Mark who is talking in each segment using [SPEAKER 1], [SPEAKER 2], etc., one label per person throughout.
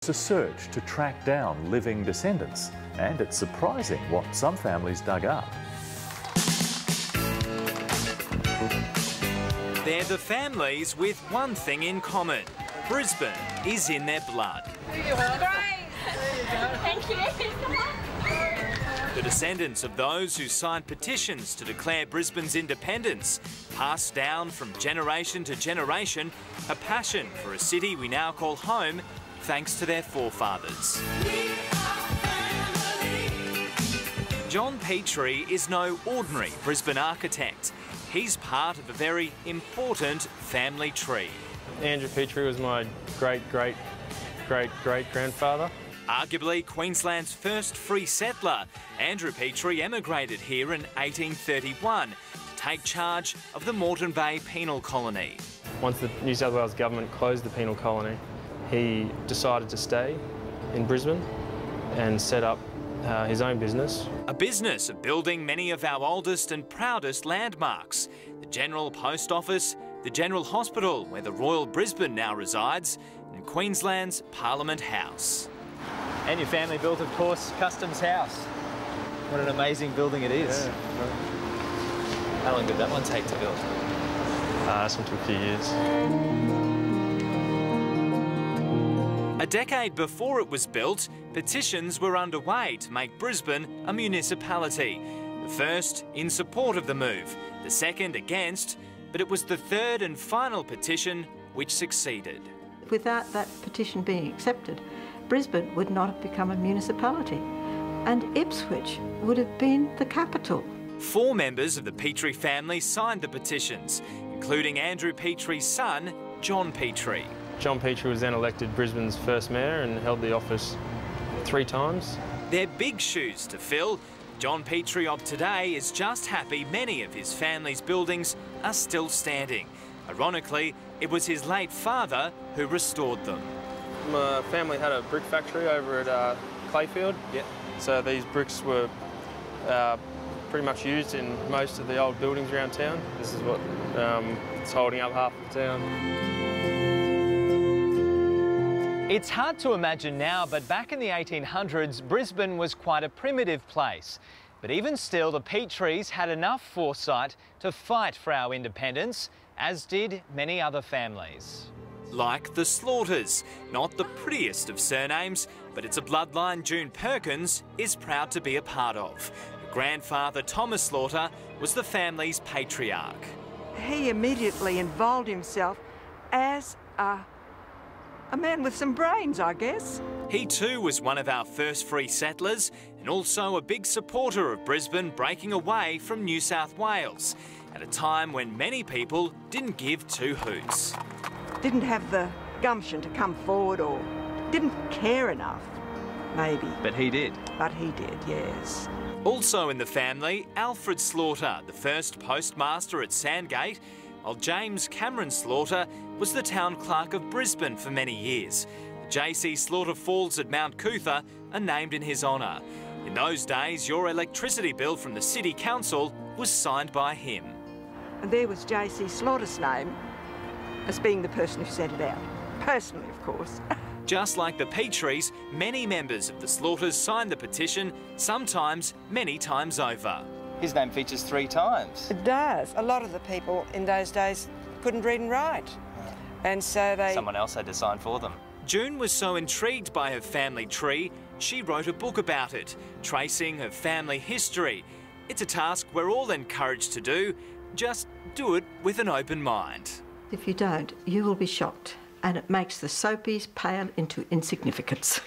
[SPEAKER 1] It's a search to track down living descendants, and it's surprising what some families dug up.
[SPEAKER 2] They're the families with one thing in common. Brisbane is in their blood.
[SPEAKER 3] Great! Thank you.
[SPEAKER 2] The descendants of those who signed petitions to declare Brisbane's independence, passed down from generation to generation a passion for a city we now call home thanks to their forefathers. John Petrie is no ordinary Brisbane architect. He's part of a very important family tree.
[SPEAKER 4] Andrew Petrie was my great-great-great-great-grandfather.
[SPEAKER 2] Arguably Queensland's first free settler, Andrew Petrie emigrated here in 1831 to take charge of the Moreton Bay penal colony.
[SPEAKER 4] Once the New South Wales government closed the penal colony, he decided to stay in Brisbane and set up his own business.
[SPEAKER 2] A business of building many of our oldest and proudest landmarks. The General Post Office, the General Hospital, where the Royal Brisbane now resides, and Queensland's Parliament House.
[SPEAKER 5] And your family built, of course, Customs House. What an amazing building it is.
[SPEAKER 4] Yeah.
[SPEAKER 5] How long did that one take to build?
[SPEAKER 4] This one took a few years.
[SPEAKER 2] A decade before it was built, petitions were underway to make Brisbane a municipality. The first in support of the move, the second against, but it was the third and final petition which succeeded.
[SPEAKER 6] Without that petition being accepted, Brisbane would not have become a municipality, and Ipswich would have been the capital.
[SPEAKER 2] 4 members of the Petrie family signed the petitions, including Andrew Petrie's son, John Petrie.
[SPEAKER 4] John Petrie was then elected Brisbane's first mayor and held the office 3 times.
[SPEAKER 2] They're big shoes to fill. John Petrie of today is just happy many of his family's buildings are still standing. Ironically, it was his late father who restored them.
[SPEAKER 4] My family had a brick factory over at Clayfield.
[SPEAKER 5] Yeah.
[SPEAKER 4] So these bricks were pretty much used in most of the old buildings around town. This is what is holding up half of town.
[SPEAKER 5] It's hard to imagine now, but back in the 1800s, Brisbane was quite a primitive place. But even still, the Petries had enough foresight to fight for our independence, as did many other families.
[SPEAKER 2] Like the Slaughters, not the prettiest of surnames, but it's a bloodline June Perkins is proud to be a part of. Her grandfather Thomas Slaughter was the family's patriarch.
[SPEAKER 7] He immediately involved himself as a man with some brains, I guess.
[SPEAKER 2] He too was one of our first free settlers and also a big supporter of Brisbane breaking away from New South Wales at a time when many people didn't give 2 hoots.
[SPEAKER 7] Didn't have the gumption to come forward or didn't care enough, maybe.
[SPEAKER 5] But he did.
[SPEAKER 7] But he did, yes.
[SPEAKER 2] Also in the family, Alfred Slaughter, the first postmaster at Sandgate, while James Cameron Slaughter was the town clerk of Brisbane for many years. The JC Slaughter Falls at Mount Cootha are named in his honour. In those days, your electricity bill from the City Council was signed by him.
[SPEAKER 7] And there was JC Slaughter's name as being the person who sent it out. Personally, of course.
[SPEAKER 2] Just like the Petries, many members of the Slaughters signed the petition, sometimes many times over.
[SPEAKER 5] His name features 3 times.
[SPEAKER 7] It does. A lot of the people in those days couldn't read and write. And so they...
[SPEAKER 5] Someone else had to sign for them.
[SPEAKER 2] June was so intrigued by her family tree, she wrote a book about it, tracing her family history. It's a task we're all encouraged to do. Just do it with an open mind.
[SPEAKER 6] If you don't, you will be shocked, and it makes the soapies pale into insignificance.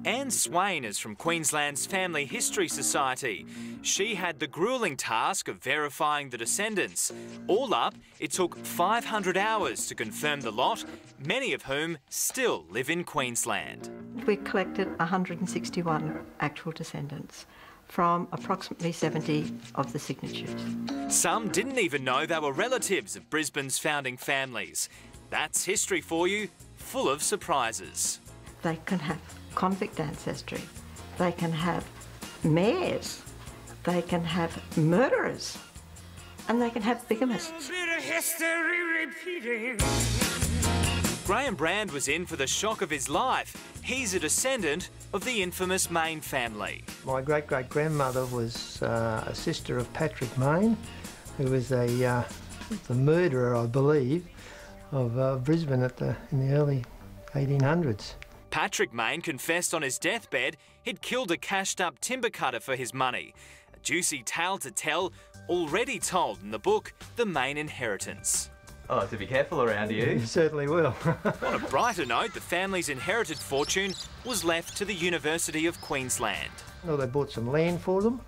[SPEAKER 2] Anne Swain is from Queensland's Family History Society. She had the gruelling task of verifying the descendants. All up, it took 500 hours to confirm the lot, many of whom still live in Queensland.
[SPEAKER 6] We collected 161 actual descendants from approximately 70 of the signatures.
[SPEAKER 2] Some didn't even know they were relatives of Brisbane's founding families. That's history for you, full of surprises.
[SPEAKER 6] They can have convict ancestry, they can have mayors, they can have murderers, and they can have bigamists.
[SPEAKER 2] Graham Brand was in for the shock of his life. He's a descendant of the infamous Mayne family.
[SPEAKER 8] My great-great-grandmother was a sister of Patrick Mayne, who was the murderer, I believe, of Brisbane in the early 1800s.
[SPEAKER 2] Patrick Mayne confessed on his deathbed he'd killed a cashed-up timber cutter for his money. A juicy tale to tell, already told in the book The Mayne Inheritance.
[SPEAKER 9] Oh, to be careful around you.
[SPEAKER 8] You certainly will.
[SPEAKER 2] On a brighter note, the family's inherited fortune was left to the University of Queensland.
[SPEAKER 8] Well, they bought some land for them,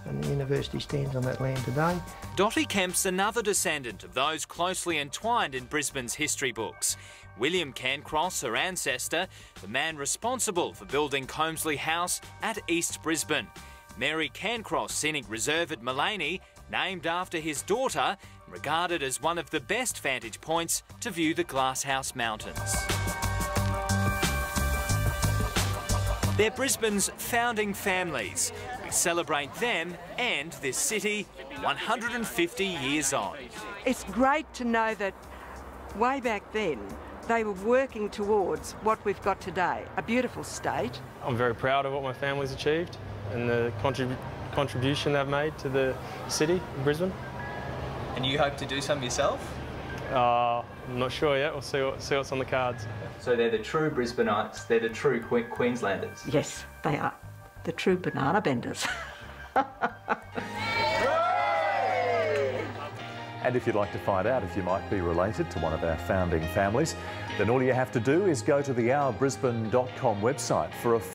[SPEAKER 8] and the university stands on that land today.
[SPEAKER 2] Dottie Kemp's another descendant of those closely entwined in Brisbane's history books. William Cairncross, her ancestor, the man responsible for building Colmsley House at East Brisbane. Mary Cairncross Scenic Reserve at Mullaney, named after his daughter, regarded as one of the best vantage points to view the Glasshouse Mountains. They're Brisbane's founding families. We celebrate them and this city 150 years on.
[SPEAKER 7] It's great to know that way back then they were working towards what we've got today, a beautiful state.
[SPEAKER 4] I'm very proud of what my family's achieved and the contribution they've made to the city of Brisbane.
[SPEAKER 9] And you hope to do some yourself?
[SPEAKER 4] I'm not sure yet. We'll see what's on the cards.
[SPEAKER 9] So they're the true Brisbaneites, they're the true Queenslanders?
[SPEAKER 6] Yes, they are. The true banana benders.
[SPEAKER 1] And if you'd like to find out if you might be related to one of our founding families, then all you have to do is go to the ourbrisbane.com website for a